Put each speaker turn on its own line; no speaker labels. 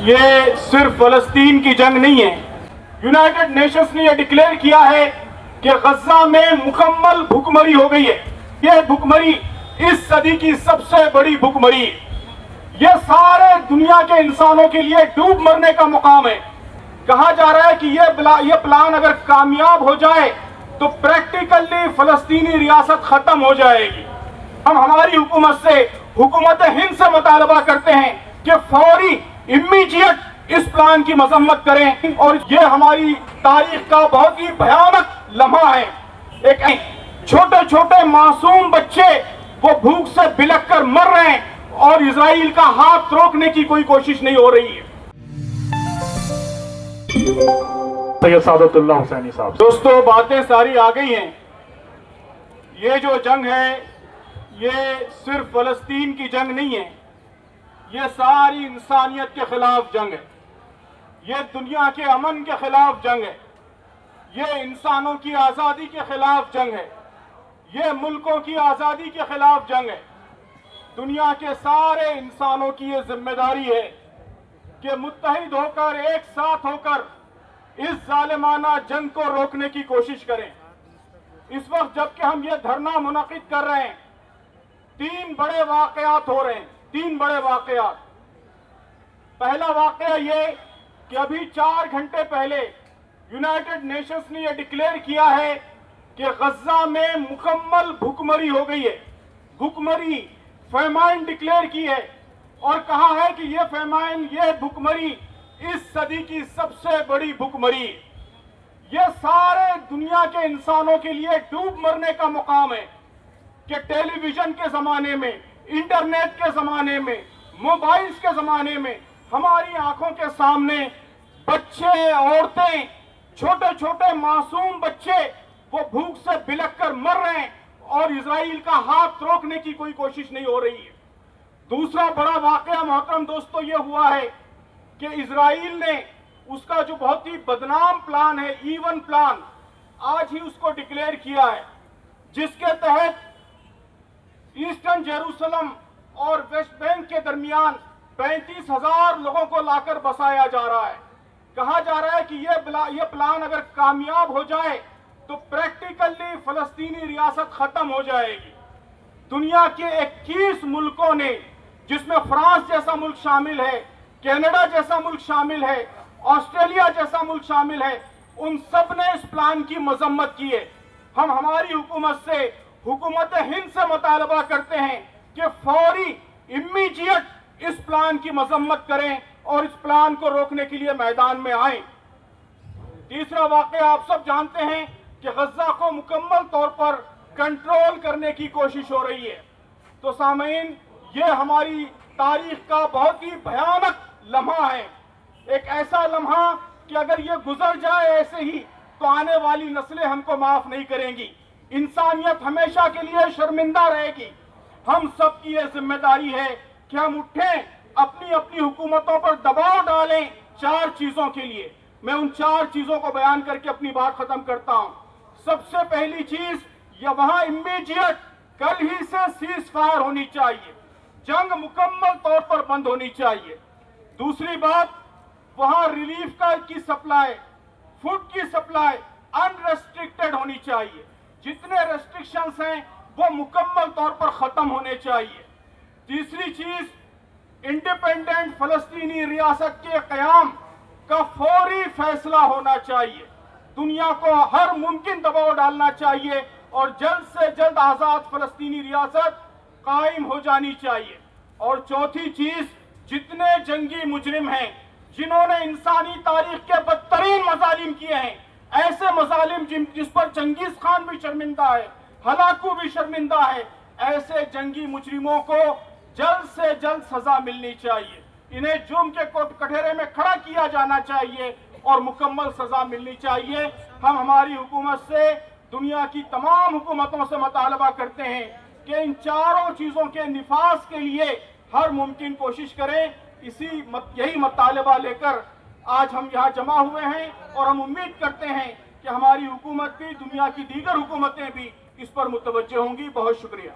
یہ صرف فلسطین کی جنگ نہیں ہے. یونائٹڈ نیشنز نے یہ ڈکلیئر کیا ہے کہ غزہ میں مکمل بھوکمری ہو گئی ہے. یہ بھوکمری اس صدی کی سب سے بڑی بھوکمری ہے. یہ سارے دنیا کے انسانوں کے لیے ڈوب مرنے کا مقام ہے. کہا جا رہا ہے کہ یہ پلان اگر کامیاب ہو جائے تو پریکٹیکلی فلسطینی ریاست ختم ہو جائے گی. ہم ہماری حکومت سے، حکومت ہند سے مطالبہ کرتے ہیں کہ فوری امیڈیٹ اس پلان کی مذمت کریں. اور یہ ہماری تاریخ کا بہت ہی بھیانک لمحہ ہے. ایک چھوٹے چھوٹے معصوم بچے وہ بھوک سے بلک کر مر رہے ہیں اور اسرائیل کا ہاتھ روکنے کی کوئی کوشش نہیں ہو رہی ہے.
سید سعادت اللہ حسینی صاحب.
دوستو، باتیں ساری آ گئی ہیں. یہ جو جنگ ہے یہ صرف فلسطین کی جنگ نہیں ہے، یہ ساری انسانیت کے خلاف جنگ ہے. یہ دنیا کے امن کے خلاف جنگ ہے. یہ انسانوں کی آزادی کے خلاف جنگ ہے. یہ ملکوں کی آزادی کے خلاف جنگ ہے. دنیا کے سارے انسانوں کی یہ ذمہ داری ہے کہ متحد ہو کر، ایک ساتھ ہو کر اس ظالمانہ جنگ کو روکنے کی کوشش کریں. اس وقت جبکہ ہم یہ دھرنا منعقد کر رہے ہیں، 3 بڑے واقعات ہو رہے ہیں. 3 بڑے واقعات. پہلا واقعہ یہ کہ ابھی 4 گھنٹے پہلے یونائٹڈ نیشنز نے یہ ڈکلیئر کیا ہے کہ غزہ میں مکمل بھوکمری ہو گئی ہے. بھوکمری، فیمائن ڈکلیئر کی ہے اور کہا ہے کہ یہ فیمائن، یہ بھوکمری اس صدی کی سب سے بڑی بھوکمری ہے. یہ سارے دنیا کے انسانوں کے لیے ڈوب مرنے کا مقام ہے کہ ٹیلی ویژن کے زمانے میں، انٹرنیٹ کے زمانے میں، موبائلز کے زمانے میں ہماری آنکھوں کے سامنے بچے، عورتیں، چھوٹے چھوٹے معصوم بچے وہ بھوک سے بلک کر مر رہے ہیں اور اسرائیل کا ہاتھ روکنے کی کوئی کوشش نہیں ہو رہی ہے. دوسرا بڑا واقعہ محترم دوستو یہ ہوا ہے کہ اسرائیل نے اس کا جو بہت ہی بدنام پلان ہے، ایون پلان، آج ہی اس کو ڈکلیئر کیا ہے، جس کے تحت ایسٹرن جیروسلم اور ویسٹ بینک کے درمیان 35,000 لوگوں کو لا کر بسایا جا رہا ہے. کہا جا رہا ہے کہ یہ پلان اگر کامیاب ہو جائے تو پریکٹیکلی فلسطینی ریاست ختم ہو جائے گی. دنیا کے 21 ملکوں نے، جس میں فرانس جیسا ملک شامل ہے، کینیڈا جیسا ملک شامل ہے، آسٹریلیا جیسا ملک شامل ہے، ان سب نے اس پلان کی مذمت کی ہے. ہم ہماری حکومت سے، حکومت ہند سے مطالبہ کرتے ہیں کہ فوری امیڈیٹ اس پلان کی مذمت کریں اور اس پلان کو روکنے کے لیے میدان میں آئیں. تیسرا واقعہ آپ سب جانتے ہیں کہ غزہ کو مکمل طور پر کنٹرول کرنے کی کوشش ہو رہی ہے. تو سامعین، یہ ہماری تاریخ کا بہت ہی بھیانک لمحہ ہے. ایک ایسا لمحہ کہ اگر یہ گزر جائے ایسے ہی تو آنے والی نسلیں ہم کو معاف نہیں کریں گی. انسانیت ہمیشہ کے لیے شرمندہ رہے گی. ہم سب کی یہ ذمہ داری ہے کہ ہم اٹھیں، اپنی اپنی حکومتوں پر دباؤ ڈالیں 4 چیزوں کے لیے. میں ان 4 چیزوں کو بیان کر کے اپنی بات ختم کرتا ہوں. سب سے پہلی چیز، یہ وہاں امیڈیٹ کل ہی سے سیز فائر ہونی چاہیے، جنگ مکمل طور پر بند ہونی چاہیے. دوسری بات، وہاں ریلیف کی سپلائی، فوڈ کی سپلائی انریسٹرکٹڈ ہونی چاہیے. جتنے ریسٹرکشنز ہیں وہ مکمل طور پر ختم ہونے چاہیے. تیسری چیز، انڈیپینڈنٹ فلسطینی ریاست کے قیام کا فوری فیصلہ ہونا چاہیے. دنیا کو ہر ممکن دباؤ ڈالنا چاہیے اور جلد سے جلد آزاد فلسطینی ریاست قائم ہو جانی چاہیے. اور چوتھی چیز، جتنے جنگی مجرم ہیں جنہوں نے انسانی تاریخ کے بدترین مظالم کیے ہیں، ایسے مظالم جس پر چنگیز خان بھی شرمندہ ہے، ہلاکو بھی شرمندہ ہے، ایسے جنگی مجرموں کو جلد سے جلد سزا ملنی چاہیے. انہیں جرم کے کٹہرے میں کھڑا کیا جانا چاہیے اور مکمل سزا ملنی چاہیے. ہم ہماری حکومت سے، دنیا کی تمام حکومتوں سے مطالبہ کرتے ہیں کہ ان 4 چیزوں کے نفاذ کے لیے ہر ممکن کوشش کریں. یہی مطالبہ لے کر آج ہم یہاں جمع ہوئے ہیں اور ہم امید کرتے ہیں کہ ہماری حکومت بھی، دنیا کی دیگر حکومتیں بھی اس پر متوجہ ہوں گی. بہت شکریہ.